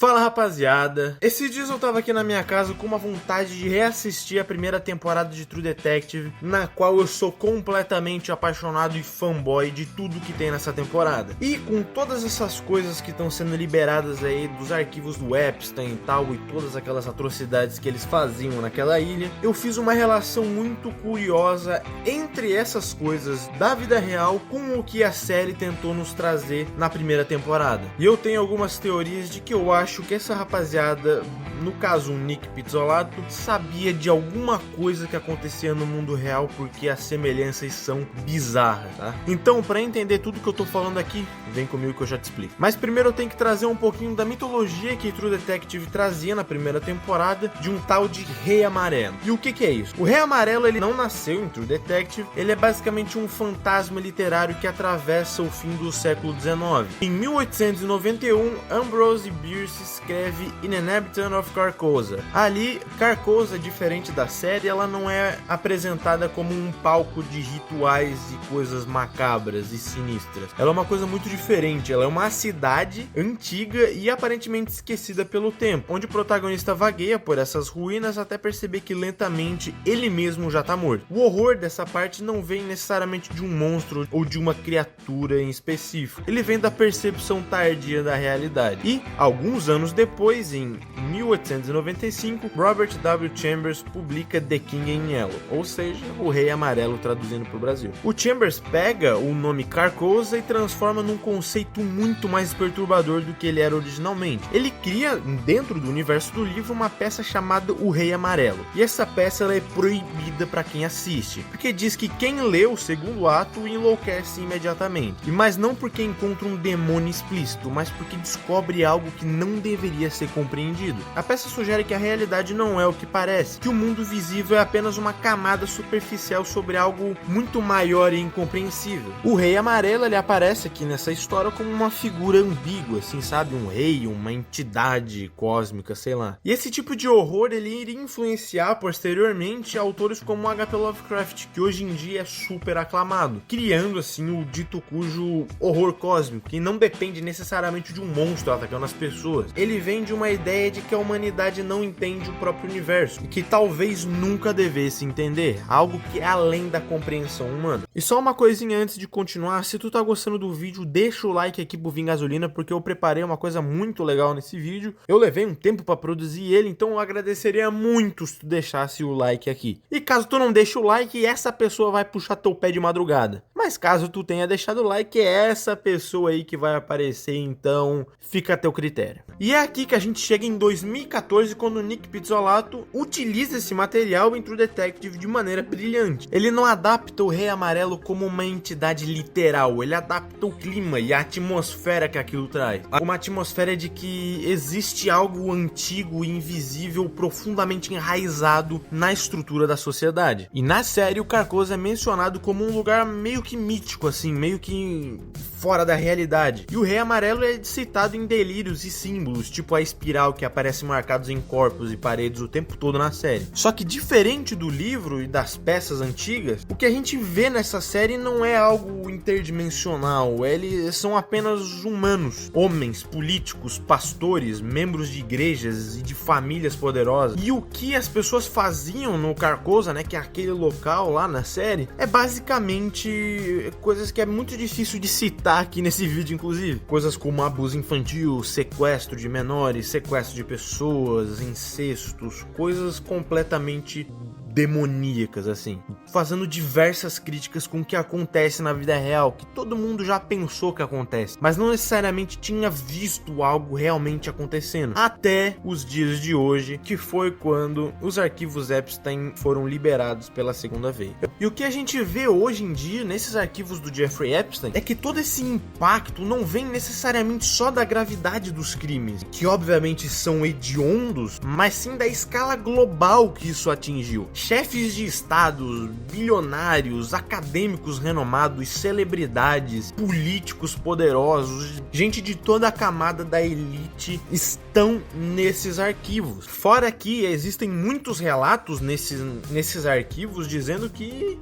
Fala rapaziada, esses dias eu tava aqui na minha casa com uma vontade de reassistir a primeira temporada de True Detective, na qual eu sou completamente apaixonado e fanboy de tudo que tem nessa temporada. E com todas essas coisas que estão sendo liberadas aí dos arquivos do Epstein e tal, e todas aquelas atrocidades que eles faziam naquela ilha, eu fiz uma relação muito curiosa entre essas coisas da vida real com o que a série tentou nos trazer na primeira temporada. E eu tenho algumas teorias de que eu acho que essa rapaziada, no caso o Nick Pizzolatto, sabia de alguma coisa que acontecia no mundo real, porque as semelhanças são bizarras, tá? Então, para entender tudo que eu tô falando aqui, vem comigo que eu já te explico. Mas primeiro eu tenho que trazer um pouquinho da mitologia que True Detective trazia na primeira temporada, de um tal de Rei Amarelo. E o que é isso? O Rei Amarelo, ele não nasceu em True Detective, ele é basicamente um fantasma literário que atravessa o fim do século XIX. Em 1891, Ambrose Bierce escreve In an Habitant of Carcosa. Ali, Carcosa, diferente da série, ela não é apresentada como um palco de rituais e coisas macabras e sinistras. Ela é uma coisa muito diferente, ela é uma cidade antiga e aparentemente esquecida pelo tempo, onde o protagonista vagueia por essas ruínas até perceber que lentamente ele mesmo já tá morto. O horror dessa parte não vem necessariamente de um monstro ou de uma criatura em específico, ele vem da percepção tardia da realidade. E, alguns anos depois, em 1895, Robert W. Chambers publica The King in Yellow, ou seja, o Rei Amarelo traduzindo para o Brasil. O Chambers pega o nome Carcosa e transforma num conceito muito mais perturbador do que ele era originalmente. Ele cria, dentro do universo do livro, uma peça chamada O Rei Amarelo. E essa peça ela é proibida para quem assiste, porque diz que quem lê o segundo ato enlouquece imediatamente. Mas não porque encontra um demônio explícito, mas porque descobre algo que não deveria ser compreendido. A peça sugere que a realidade não é o que parece, que o mundo visível é apenas uma camada superficial sobre algo muito maior e incompreensível. O Rei Amarelo, ele aparece aqui nessa história como uma figura ambígua, assim, sabe? Um rei, uma entidade cósmica, sei lá. E esse tipo de horror, ele iria influenciar posteriormente autores como H.P. Lovecraft, que hoje em dia é super aclamado, criando, assim, o dito cujo horror cósmico, que não depende necessariamente de um monstro atacando as pessoas. Ele vem de uma ideia de que a humanidade não entende o próprio universo e que talvez nunca devesse entender, algo que é além da compreensão humana. E só uma coisinha antes de continuar, se tu tá gostando do vídeo, deixa o like aqui pro Vim Gasolina, porque eu preparei uma coisa muito legal nesse vídeo. Eu levei um tempo pra produzir ele, então eu agradeceria muito se tu deixasse o like aqui. E caso tu não deixe o like, essa pessoa vai puxar teu pé de madrugada. Mas caso tu tenha deixado o like, é essa pessoa aí que vai aparecer, então fica a teu critério. E é aqui que a gente chega em 2014, quando o Nick Pizzolatto utiliza esse material em True Detective de maneira brilhante. Ele não adapta o Rei Amarelo como uma entidade literal, ele adapta o clima e a atmosfera que aquilo traz. Uma atmosfera de que existe algo antigo e invisível profundamente enraizado na estrutura da sociedade. E na série o Carcosa é mencionado como um lugar meio que mítico, assim, meio que fora da realidade. E o Rei Amarelo é citado em delírios e símbolos, tipo a espiral que aparece marcados em corpos e paredes o tempo todo na série. Só que diferente do livro e das peças antigas, o que a gente vê nessa série não é algo interdimensional, eles são apenas humanos, homens, políticos, pastores, membros de igrejas e de famílias poderosas. E o que as pessoas faziam no Carcosa, né, que é aquele local lá na série, é basicamente coisas que é muito difícil de citar aqui nesse vídeo, inclusive. Coisas como abuso infantil, sequestro de menores, sequestro de pessoas, incestos, coisas completamente demoníacas, assim, fazendo diversas críticas com o que acontece na vida real, que todo mundo já pensou que acontece, mas não necessariamente tinha visto algo realmente acontecendo, até os dias de hoje, que foi quando os arquivos Epstein foram liberados pela segunda vez. E o que a gente vê hoje em dia nesses arquivos do Jeffrey Epstein é que todo esse impacto não vem necessariamente só da gravidade dos crimes, que obviamente são hediondos, mas sim da escala global que isso atingiu. Chefes de estados, bilionários, acadêmicos renomados, celebridades, políticos poderosos, gente de toda a camada da elite estão nesses arquivos. Fora que existem muitos relatos nesses arquivos dizendo que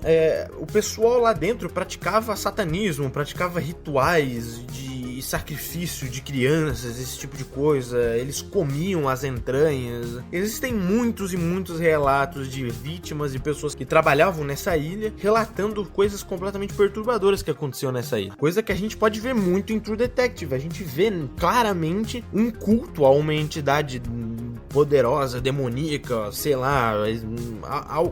o pessoal lá dentro praticava satanismo, praticava rituais de sacrifício de crianças, esse tipo de coisa. Eles comiam as entranhas. Existem muitos e muitos relatos de vítimas e pessoas que trabalhavam nessa ilha, relatando coisas completamente perturbadoras que aconteciam nessa ilha. Coisa que a gente pode ver muito em True Detective. A gente vê claramente um culto a uma entidade poderosa, demoníaca, sei lá,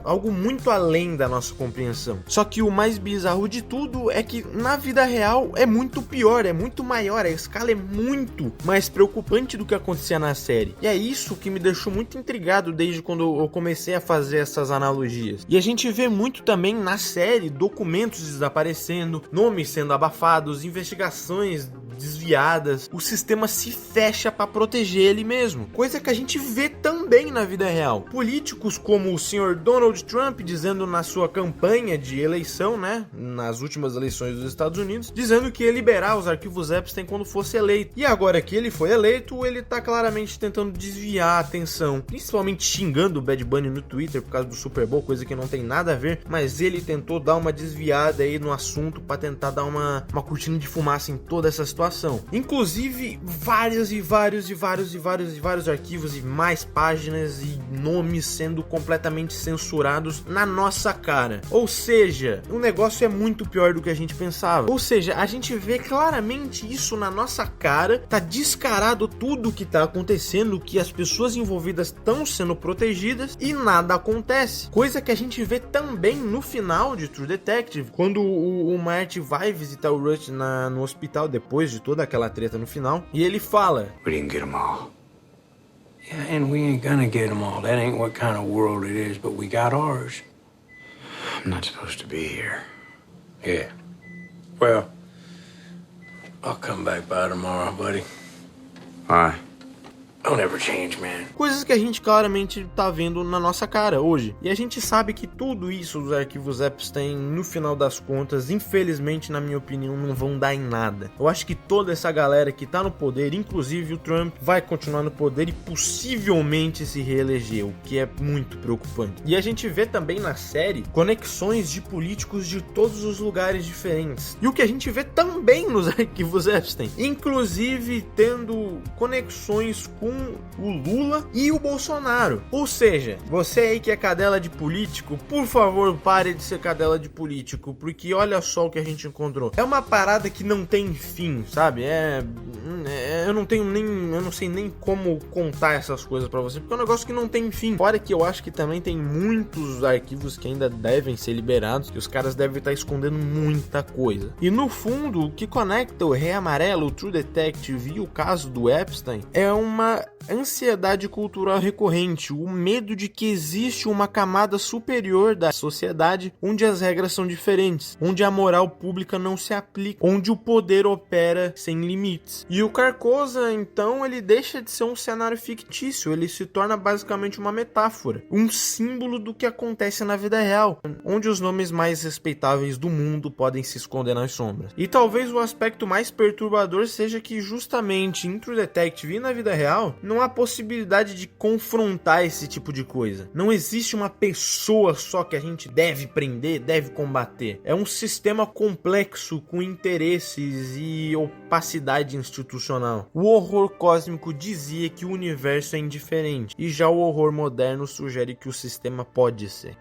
algo muito além da nossa compreensão. Só que o mais bizarro de tudo é que na vida real é muito pior, é muito maior, a escala é muito mais preocupante do que acontecia na série. E é isso que me deixou muito intrigado desde quando eu comecei a fazer essas analogias. E a gente vê muito também na série documentos desaparecendo, nomes sendo abafados, investigações desviadas, o sistema se fecha para proteger ele mesmo, coisa que a gente vê também na vida real. Políticos como o senhor Donald Trump dizendo na sua campanha de eleição, né, nas últimas eleições dos Estados Unidos, dizendo que ia liberar os arquivos Epstein quando fosse eleito. E agora que ele foi eleito, ele tá claramente tentando desviar a atenção, principalmente xingando o Bad Bunny no Twitter por causa do Super Bowl, coisa que não tem nada a ver, mas ele tentou dar uma desviada aí no assunto para tentar dar uma cortina de fumaça em toda essa situação. Inclusive vários arquivos e mais páginas e nomes sendo completamente censurados na nossa cara. Ou seja, o negócio é muito pior do que a gente pensava. Ou seja, a gente vê claramente isso na nossa cara, tá descarado tudo que tá acontecendo, que as pessoas envolvidas estão sendo protegidas e nada acontece. Coisa que a gente vê também no final de True Detective, quando o Marty vai visitar o Rush no hospital depois de toda aquela treta no final, e ele fala: We didn't get them all. Yeah, and we ain't gonna get them all. That ain't what kind of world it is, but we got ours. I'm not supposed to be here. Yeah. Well, I'll come back by tomorrow, buddy. Bye. Don't ever change, man. Coisas que a gente claramente tá vendo na nossa cara hoje. E a gente sabe que tudo isso dos arquivos Epstein, no final das contas, infelizmente, na minha opinião, não vão dar em nada. Eu acho que toda essa galera que tá no poder, inclusive o Trump, vai continuar no poder e possivelmente se reeleger, o que é muito preocupante. E a gente vê também na série conexões de políticos de todos os lugares diferentes. E o que a gente vê também nos arquivos Epstein, inclusive tendo conexões com o Lula e o Bolsonaro. Ou seja, você aí que é cadela de político, por favor, pare de ser cadela de político, porque olha só o que a gente encontrou. É uma parada que não tem fim, sabe? Eu não sei nem como contar essas coisas pra você, porque é um negócio que não tem fim. Fora que eu acho que também tem muitos arquivos que ainda devem ser liberados, que os caras devem estar escondendo muita coisa. E no fundo, o que conecta o Rei Amarelo, o True Detective e o caso do Epstein é uma ansiedade cultural recorrente, o medo de que existe uma camada superior da sociedade onde as regras são diferentes, onde a moral pública não se aplica, onde o poder opera sem limites. E o Carcosa, então, ele deixa de ser um cenário fictício, ele se torna basicamente uma metáfora, um símbolo do que acontece na vida real, onde os nomes mais respeitáveis do mundo podem se esconder nas sombras. E talvez o aspecto mais perturbador seja que justamente em True Detective e na vida real, não há possibilidade de confrontar esse tipo de coisa. Não existe uma pessoa só que a gente deve prender, deve combater. É um sistema complexo com interesses e opacidade institucional. O horror cósmico dizia que o universo é indiferente, e já o horror moderno sugere que o sistema pode ser.